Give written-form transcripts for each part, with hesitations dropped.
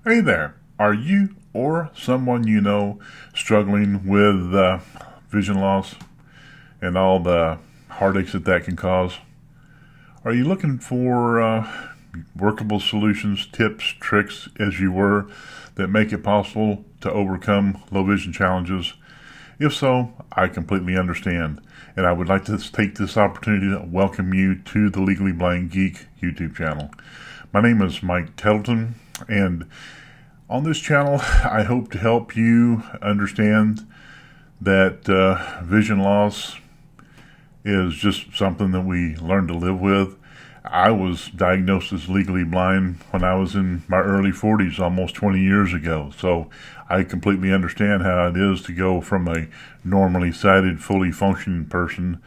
Hey there, are you or someone you know struggling with vision loss and all the heartaches that can cause? Are you looking for workable solutions, tips, tricks as you were that make it possible to overcome low vision challenges? If so, I completely understand, and I would like to take this opportunity to welcome you to the Legally Blind Geek YouTube channel. My name is Mike Tettleton, and on this channel, I hope to help you understand that vision loss is just something that we learn to live with. I was diagnosed as legally blind when I was in my early 40s, almost 20 years ago. So I completely understand how it is to go from a normally sighted, fully functioning person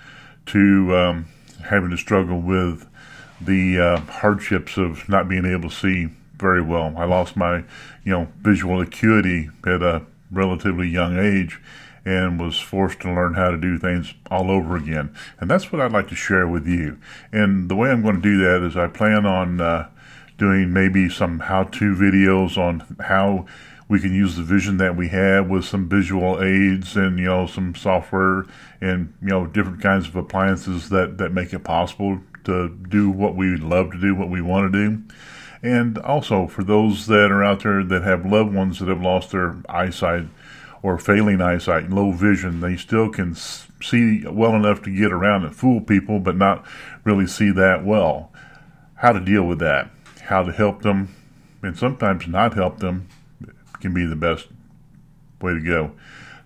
to having to struggle with the hardships of not being able to see very well. I lost my, visual acuity at a relatively young age and was forced to learn how to do things all over again. And that's what I'd like to share with you. And the way I'm going to do that is I plan on doing maybe some how-to videos on how we can use the vision that we have with some visual aids and, some software and, different kinds of appliances that make it possible to do what we love to do, what we want to do. And also for those that are out there that have loved ones that have lost their eyesight or failing eyesight, low vision, they still can see well enough to get around and fool people, but not really see that well. How to deal with that, how to help them, and sometimes not help them can be the best way to go.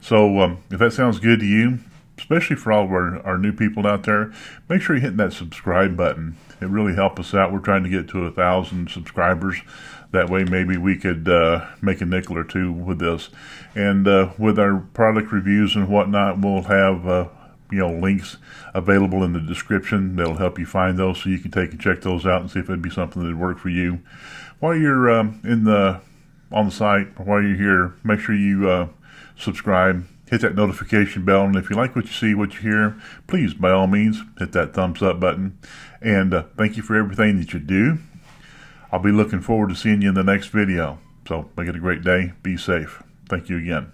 So if that sounds good to you, especially for all of our new people out there, make sure you hit that subscribe button. It really helps us out. We're trying to get to 1,000 subscribers. That way maybe we could make a nickel or two with this. And with our product reviews and whatnot, we'll have links available in the description that'll help you find those, so you can take and check those out and see if it'd be something that'd work for you. While you're on the site, or while you're here, make sure you subscribe. Hit that notification bell, and if you like what you see, what you hear, please, by all means, hit that thumbs up button. And thank you for everything that you do. I'll be looking forward to seeing you in the next video. So make it a great day. Be safe. Thank you again.